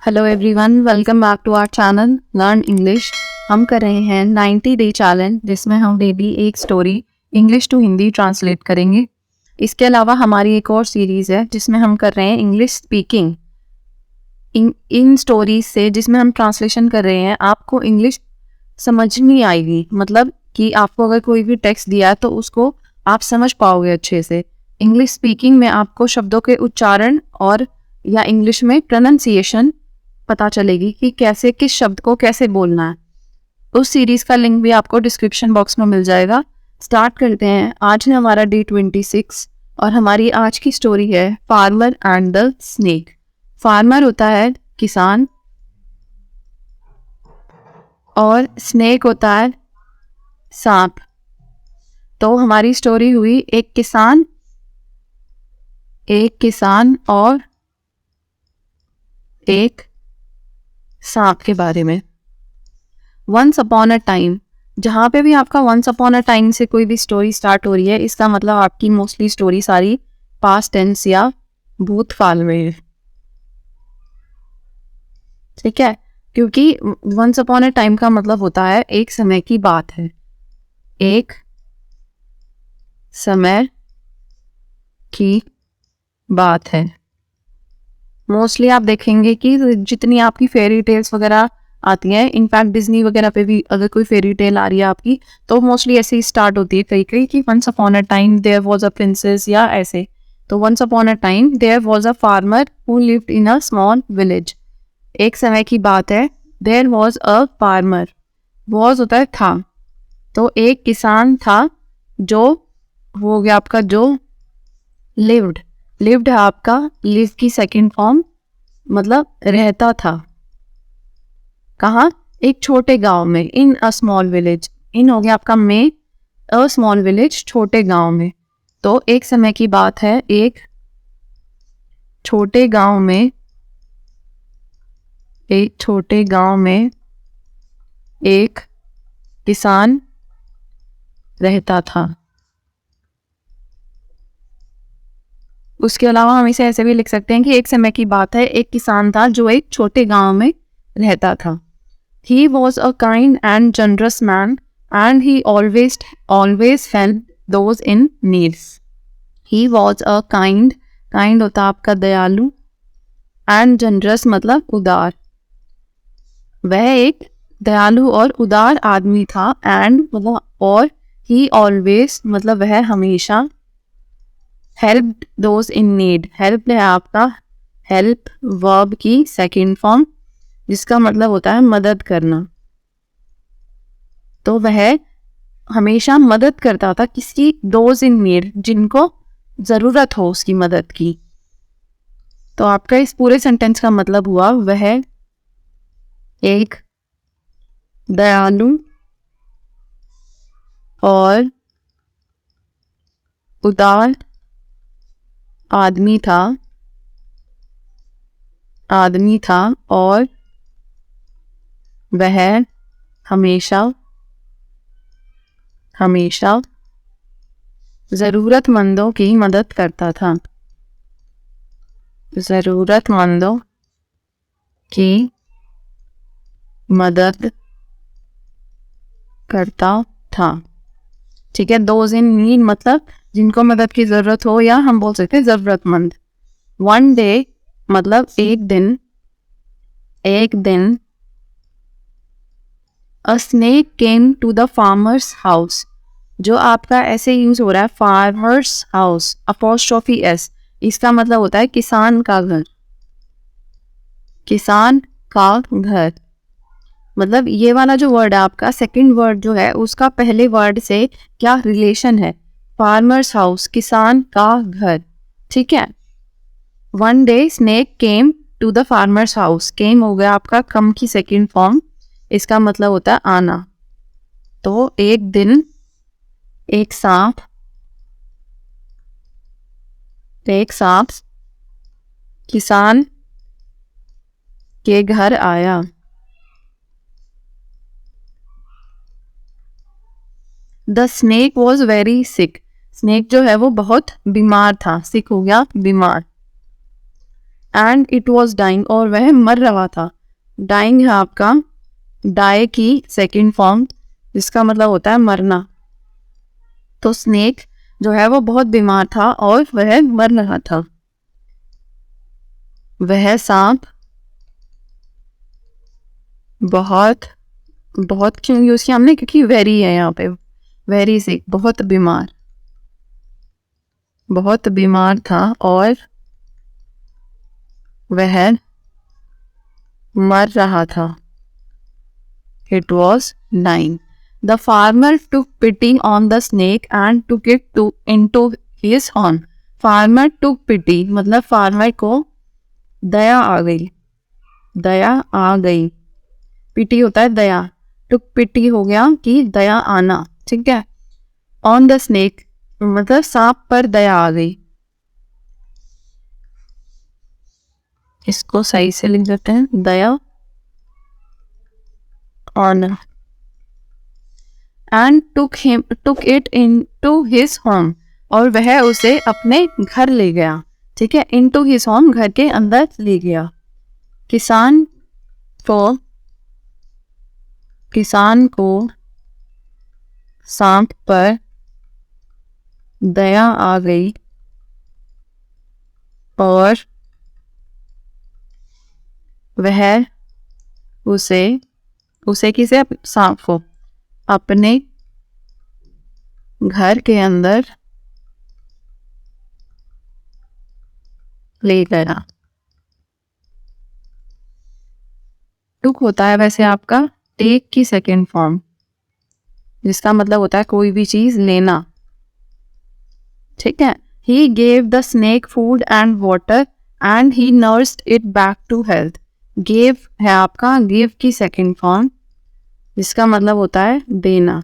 Hello everyone, welcome back to our channel learn English. हम कर रहे हैं 90 डे चैलेंज, जिसमें हम डेली एक story English to Hindi translate करेंगे। इसके अलावा हमारी एक और सीरीज़ है जिसमें हम कर रहे हैं इंग्लिश स्पीकिंग। इन स्टोरीज से जिसमें हम ट्रांसलेशन कर रहे हैं, आपको इंग्लिश समझ नहीं आएगी। मतलब कि आपको अगर कोई भी टेक्स्ट दिया है तो उसको आप समझ पाओगे अच्छे से। इंग्लिश स्पीकिंग में आपको शब्दों के उच्चारण और या इंग्लिश में प्रोनाउंसिएशन पता चलेगी कि कैसे किस शब्द को कैसे बोलना है। उस सीरीज का लिंक भी आपको डिस्क्रिप्शन बॉक्स में मिल जाएगा। स्टार्ट करते हैं। आज है हमारा डे 26 और हमारी आज की स्टोरी है farmer and the snake. Farmer होता है किसान और स्नेक होता है सांप। तो हमारी स्टोरी हुई एक किसान और एक सांप के बारे में। वंस अपॉन अ टाइम, जहाँ पे भी आपका वंस अपॉन अ टाइम से कोई भी स्टोरी स्टार्ट हो रही है, इसका मतलब आपकी मोस्टली स्टोरी सारी पास्ट टेंस या भूतकाल में है। ठीक है, क्योंकि वंस अपॉन अ टाइम का मतलब होता है एक समय की बात है। एक समय की बात है। मोस्टली आप देखेंगे कि जितनी आपकी फेरी टेल्स वगैरह आती हैं, इनफैक्ट डिज्नी वगैरह पे भी अगर कोई फेरी टेल आ रही है आपकी, तो मोस्टली ऐसे ही स्टार्ट होती है कई कई कि once upon a time there was a princess या ऐसे। तो once upon a time there was a farmer who lived in a small village. एक समय की बात है। There was a farmer, was होता है था। तो एक किसान था जो हो गया आपका जो लिव्ड है आपका लिव की सेकंड फॉर्म, मतलब रहता था। कहाँ? एक छोटे गांव में। इन अ स्मॉल विलेज, इन हो गया आपका में, अ स्मॉल विलेज छोटे गांव में। तो एक समय की बात है, एक छोटे गांव में एक किसान रहता था। उसके अलावा हम इसे ऐसे भी लिख सकते हैं कि एक समय की बात है, एक किसान था जो एक छोटे गांव में रहता था। He was a kind and generous man, and he always helped those in needs. He was a kind होता आपका दयालु, and generous मतलब उदार। वह एक दयालु और उदार आदमी था। and मतलब और, he always मतलब वह हमेशा, helped those in need, help है आपका help verb की सेकेंड फॉर्म, जिसका मतलब होता है मदद करना। तो वह हमेशा मदद करता था किसकी? दोज इन नीड, जिनको जरूरत हो उसकी मदद की। तो आपका इस पूरे सेंटेंस का मतलब हुआ वह एक दयालु और उदार आदमी था और वह हमेशा जरूरतमंदों की मदद करता था। जरूरतमंदों की मदद करता था। ठीक है, दोज इन नीड मतलब जिनको मदद की जरूरत हो, या हम बोल सकते हैं जरूरतमंद। वन डे मतलब एक दिन a snake came to the farmer's house. जो आपका ऐसे यूज हो रहा है फार्मर्स हाउस अपॉस्ट्रोफी एस, इसका मतलब होता है किसान का घर। किसान का घर मतलब ये वाला जो वर्ड है आपका, सेकंड वर्ड जो है उसका पहले वर्ड से क्या रिलेशन है? फार्मर्स हाउस, किसान का घर। ठीक है। One day snake came to the farmer's house. Came हो गया आपका कम की सेकंड फॉर्म, इसका मतलब होता है आना। तो एक दिन एक सांप किसान के घर आया। The snake was very sick. Snake जो है वो बहुत बीमार था। सिक हो गया बीमार। एंड इट वॉज डाइंग, और वह मर रहा था। डाइंग है आपका डाई की सेकेंड फॉर्म, जिसका मतलब होता है मरना। तो स्नेक जो है वो बहुत बीमार था और वह मर रहा था। वह सांप बहुत बहुत क्यों यूज किया हमने, क्योंकि वेरी है यहाँ पे, वेरी से बहुत बीमार था और वह मर रहा था। It was dying. The farmer took pity on the snake and took it into his home. Farmer took pity मतलब फार्मर को दया आ गई, दया आ गई। पिटी होता है दया, टुक पिटी हो गया कि दया आना, ठीक है। ऑन द स्नेक मतलब सांप पर दया आ गई। इसको सही से लिख देते हैं, दया ऑन। And took it into his home, और वह उसे अपने घर ले गया, ठीक है। इनटू हिज होम घर के अंदर ले गया। किसान को सांप पर दया आ गई और वह उसे किसे, सांप को अपने घर के अंदर ले गया। टुक होता है वैसे आपका टेक की सेकेंड फॉर्म, जिसका मतलब होता है कोई भी चीज लेना, ठीक है। He gave the snake food and water and he nursed it back to health. Gave है आपका गिव की सेकेंड फॉर्म, जिसका मतलब होता है देना।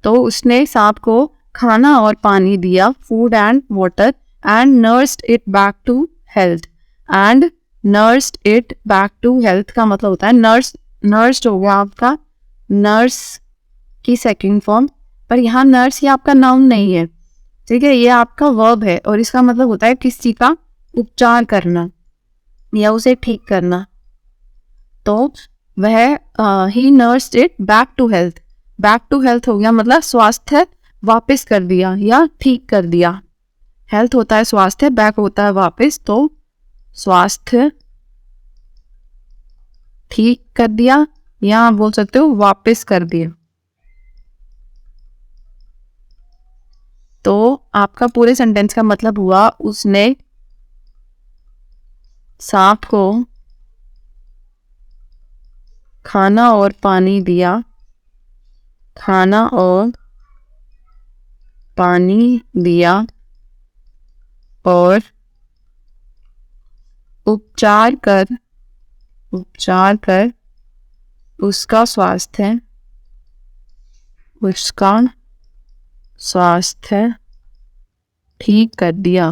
तो उसने सांप को खाना और पानी दिया, food and water, and nursed it back to health. And nursed it back to health का मतलब होता है नर्स्ड हो गया आपका नर्स की सेकंड फॉर्म, पर यहाँ नर्स ये आपका नाउन नहीं है, ठीक है, ये आपका वर्ब है और इसका मतलब होता है किसी का उपचार करना या उसे ठीक करना। तो वह ही nursed it back to health, back to health हो गया मतलब स्वास्थ्य वापस कर दिया या ठीक कर दिया। हेल्थ होता है स्वास्थ्य, बैक होता है वापस, तो स्वास्थ्य ठीक कर दिया या आप बोल सकते हो वापस कर दिया। तो आपका पूरे सेंटेंस का मतलब हुआ उसने सांप को खाना और पानी दिया, खाना और पानी दिया और उपचार कर उसका स्वास्थ्य ठीक कर दिया,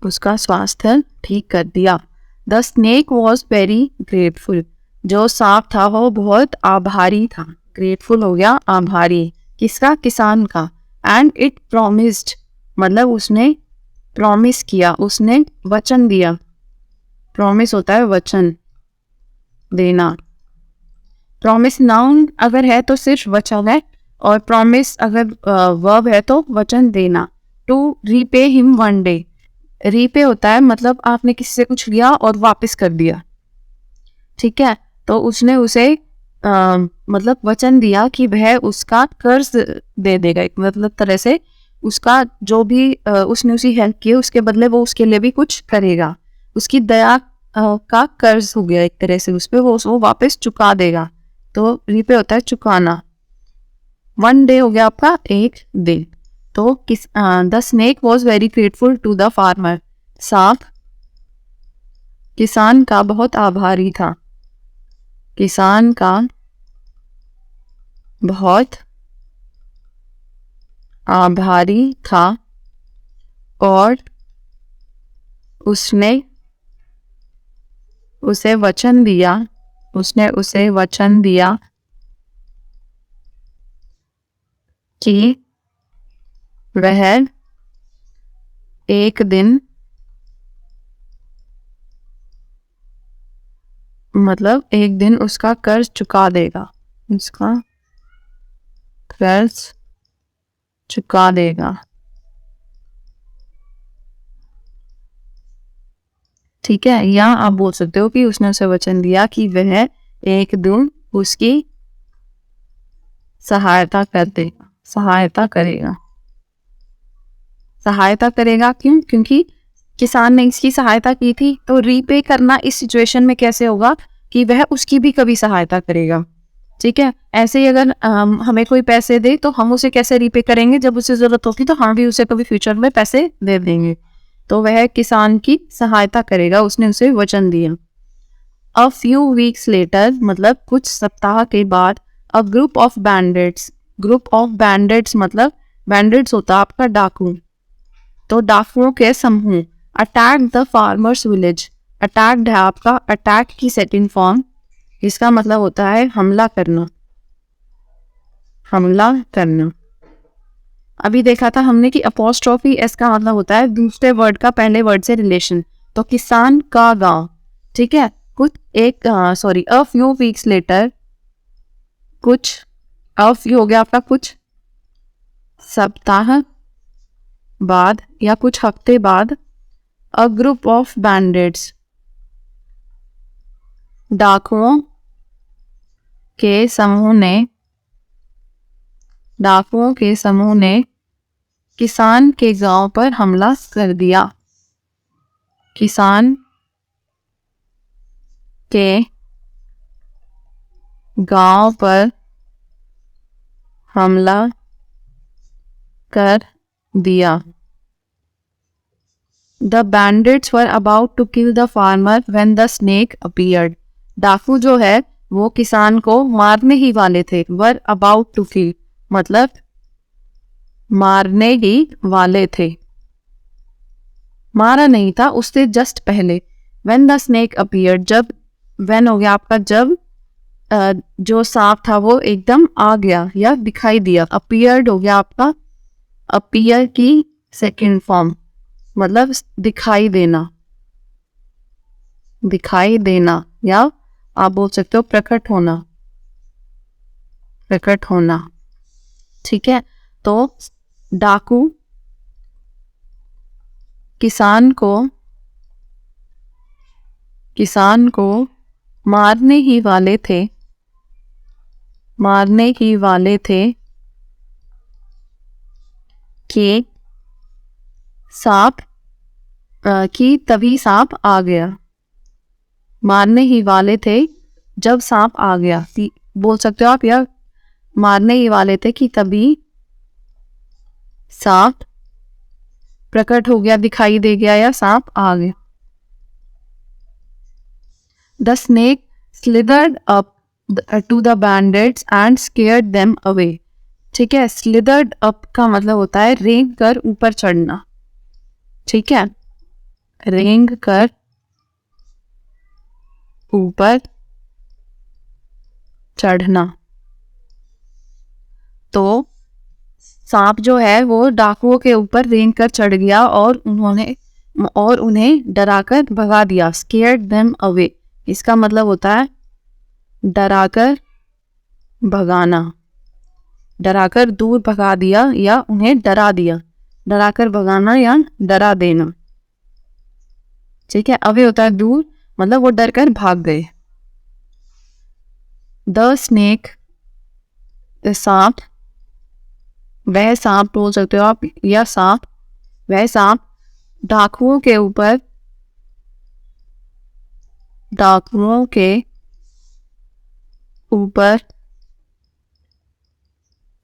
उसका स्वास्थ्य ठीक कर दिया। The snake was very grateful, जो सांप था वो बहुत आभारी था। ग्रेटफुल हो गया आभारी, किसका, किसान का। एंड इट प्रोमिस्ड मतलब उसने प्रॉमिस किया, उसने वचन दिया। प्रॉमिस होता है वचन देना। प्रॉमिस नाउन अगर है तो सिर्फ वचन है, और प्रॉमिस अगर वर्ब है तो वचन देना। To repay him one day, repay होता है मतलब आपने किसी से कुछ लिया और वापस कर दिया, ठीक है। तो उसने उसे मतलब वचन दिया कि वह उसका कर्ज दे देगा, मतलब तरह से उसका जो भी उसने उसी हेल्प की उसके बदले वो उसके लिए भी कुछ करेगा। उसकी दया का कर्ज हो गया एक तरह से उस पर, वो वापस चुका देगा। तो रीपे होता है चुकाना। वन डे हो गया आपका एक दिन। तो the snake was very grateful to the farmer, सांप किसान का बहुत आभारी था, किसान का बहुत आभारी था और उसने उसे वचन दिया कि वह एक दिन मतलब एक दिन उसका कर्ज चुका देगा, उसका कर्ज चुका देगा। ठीक है, या आप बोल सकते हो कि उसने उसे वचन दिया कि वह एक दिन उसकी सहायता कर देगा, सहायता करेगा। सहायता करेगा क्यों? क्योंकि किसान ने इसकी सहायता की थी, तो रीपे करना इस सिचुएशन में कैसे होगा कि वह उसकी भी कभी सहायता करेगा। ठीक है, ऐसे ही अगर हमें कोई पैसे दे तो हम उसे कैसे रीपे करेंगे? जब उसे जरूरत होगी तो हम भी उसे कभी फ्यूचर में पैसे दे देंगे। तो वह किसान की सहायता करेगा, उसने उसे वचन दिया। अ फ्यू वीक्स लेटर मतलब कुछ सप्ताह के बाद, a group of bandits, group of bandits मतलब बैंडिट्स होता है आपका डाकू, तो डाकुओं के समूह attack the farmers village. Attacked है आपका अटैक की सेकंड फॉर्म, इसका मतलब होता है हमला करना, हमला करना। अभी देखा था हमने कि अपोस्ट्रोफी एस का मतलब होता है दूसरे वर्ड का पहले वर्ड से रिलेशन, तो किसान का गांव। ठीक है, कुछ एक sorry a few weeks later, कुछ अ फ्यू हो गया आपका कुछ सप्ताह बाद या कुछ हफ्ते बाद, अ ग्रुप ऑफ बैंडिट्स डाकुओं के समूह ने, डाकुओं के समूह ने किसान के गांव पर हमला कर दिया। किसान के गांव पर हमला कर दिया। The bandits were about to kill the farmer when the snake appeared. डाकू जो है वो किसान को मारने ही वाले थे। Were about to kill मतलब मारने ही वाले थे, मारा नहीं था, उससे जस्ट पहले। When the snake appeared जब, when हो गया आपका जब जो सांप था वो एकदम आ गया या दिखाई दिया। appeared हो गया आपका appear की सेकेंड फॉर्म मतलब दिखाई देना, दिखाई देना, या आप बोल सकते हो प्रकट होना, प्रकट होना। ठीक है, तो डाकू किसान को मारने ही वाले थे, मारने ही वाले थे कि सांप कि तभी सांप आ गया। मारने ही वाले थे जब सांप आ गया, बोल सकते हो आप, या मारने ही वाले थे कि तभी सांप प्रकट हो गया, दिखाई दे गया, या सांप आ गया। The snake slithered up to the bandits and scared them away. ठीक है, स्लिदर्ड अप का मतलब होता है रेंग कर ऊपर चढ़ना। ठीक है, रेंग कर ऊपर चढ़ना। तो सांप जो है वो डाकुओं के ऊपर रेंग कर चढ़ गया और उन्हें डराकर भगा दिया। स्केयर्ड देम अवे इसका मतलब होता है डराकर भगाना, डराकर दूर भगा दिया या उन्हें डरा दिया। डराकर भगाना या डरा देना। ठीक है, अवे होता है दूर, मतलब वो डर कर भाग गए। द स्नेक सांप, वह सांप बोल सकते हो आप, या सांप, वह सांप डाकुओं के ऊपर, डाकुओं के ऊपर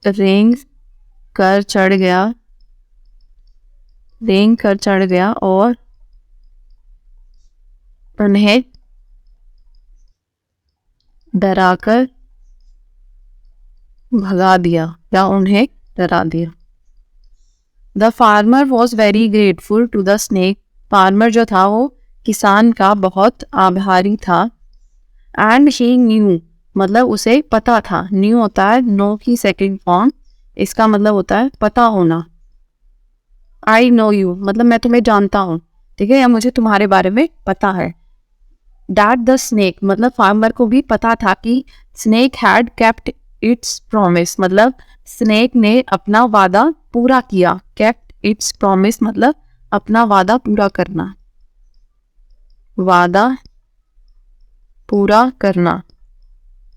रेंग कर चढ़ गया, रेंग कर चढ़ गया और उन्हें डराकर भगा दिया या उन्हें डरा दिया। The farmer was very grateful to the snake. Farmer जो था वो किसान का बहुत आभारी था। एंड ही न्यू मतलब उसे पता था। न्यू होता है नो की सेकेंड फॉर्म, इसका मतलब होता है पता होना। आई नो यू मतलब मैं तुम्हें जानता हूँ, ठीक है, या मुझे तुम्हारे बारे में पता है। दैट द स्नेक, मतलब फार्मर को भी पता था कि snake had kept it's promise, मतलब स्नेक ने अपना वादा पूरा किया। केप्ट इट्स प्रॉमिस मतलब अपना वादा पूरा करना, वादा पूरा करना।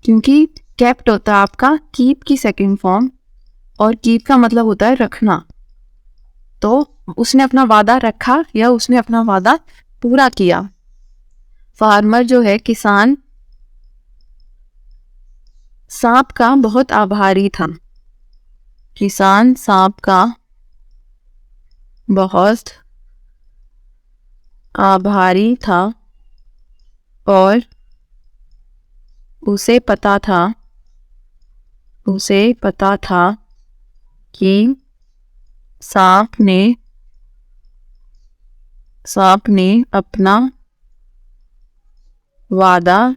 क्योंकि केप्ट होता है आपका कीप की सेकंड फॉर्म, और कीप का मतलब होता है रखना। तो उसने अपना वादा रखा या उसने अपना वादा पूरा किया। फार्मर जो है, किसान, सांप का बहुत आभारी था। किसान सांप का बहुत आभारी था और उसे पता था कि सांप ने अपना वादा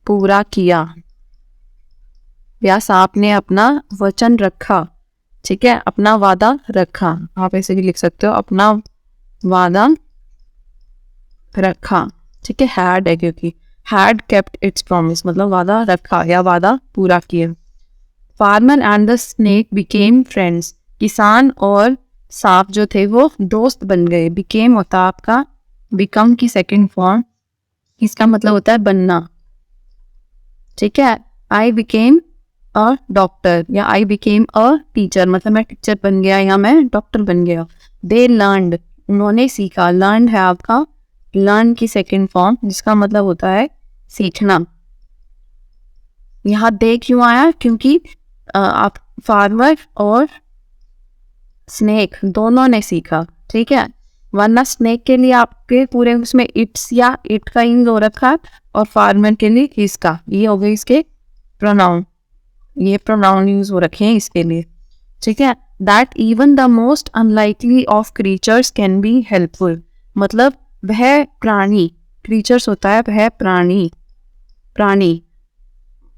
पूरा किया, या सांप ने अपना वचन रखा। ठीक है, अपना वादा रखा, आप ऐसे भी लिख सकते हो, अपना वादा रखा। ठीक है, हैड है क्योंकि हैड केप्ट इट्स प्रॉमिस मतलब वादा रखा या वादा पूरा किया। Farmer and the snake became friends, किसान और सांप जो थे वो दोस्त बन गए। बिकेम होता है आपका बिकम की सेकंड फॉर्म, इसका मतलब होता है बनना। ठीक है, आई बिकेम अ डॉक्टर या आई बिकेम अ टीचर, मतलब मैं टीचर बन गया या मैं डॉक्टर बन गया। दे लर्नड, उन्होंने सीखा। लर्न है आपका लर्न की सेकंड फॉर्म, जिसका मतलब होता है सीखना। यहाँ दे क्यों आया? क्योंकि आप फार्मर और स्नेक दोनों ने सीखा। ठीक है, वरना स्नेक के लिए आपके पूरे उसमें इट्स या इट का यूज हो रखा, और फार्मर के लिए इसका, ये हो गए इसके प्रोनाउन, ये प्रोनाउन यूज हो रखे हैं इसके लिए। ठीक है, that even the most unlikely of creatures can be helpful, मतलब वह प्राणी, क्रीचर्स होता है वह प्राणी,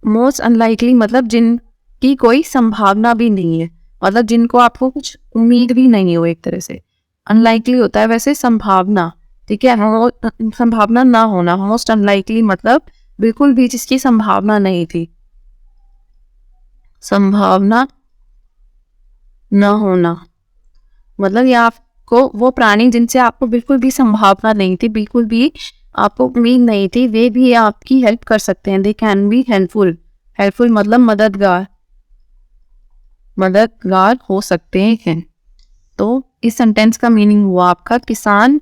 मोस्ट अनलाइकली मतलब जिनकी कोई संभावना भी नहीं है, मतलब जिनको आपको कुछ उम्मीद भी नहीं हो। एक तरह से अनलाइकली होता है वैसे संभावना। ठीक है, संभावना ना होना, मोस्ट अनलाइकली मतलब बिल्कुल भी जिसकी संभावना नहीं थी, संभावना न होना मतलब ये आपको वो प्राणी जिनसे आपको बिल्कुल भी संभावना नहीं थी, बिल्कुल भी आपको उम्मीद नहीं थी, वे भी आपकी हेल्प कर सकते हैं। They can be helpful, helpful मतलब मददगार हो सकते हैं। तो इस सेंटेंस का मीनिंग हुआ आपका किसान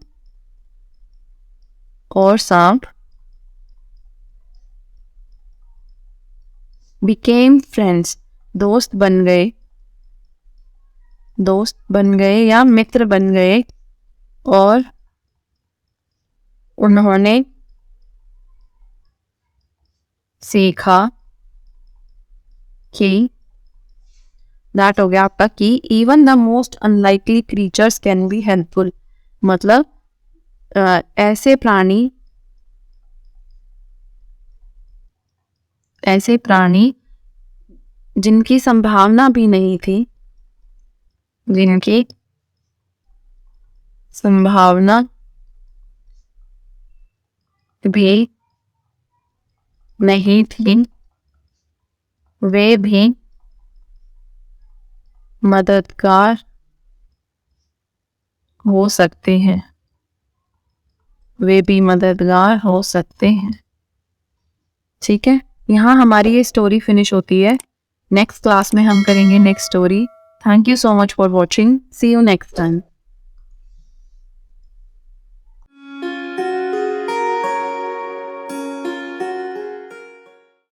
और सांप became फ्रेंड्स, दोस्त बन गए या मित्र बन गए, और उन्होंने सीखा कि, दैट हो गया आपका कि even the most unlikely creatures can be helpful, मतलब ऐसे प्राणी जिनकी संभावना भी नहीं थी, जिनकी संभावना भी नहीं थी, वे भी मददगार हो सकते हैं, वे भी मददगार हो सकते हैं। ठीक है, यहाँ हमारी ये स्टोरी फिनिश होती है। नेक्स्ट क्लास में हम करेंगे next story. Thank you so much for watching, see you next time.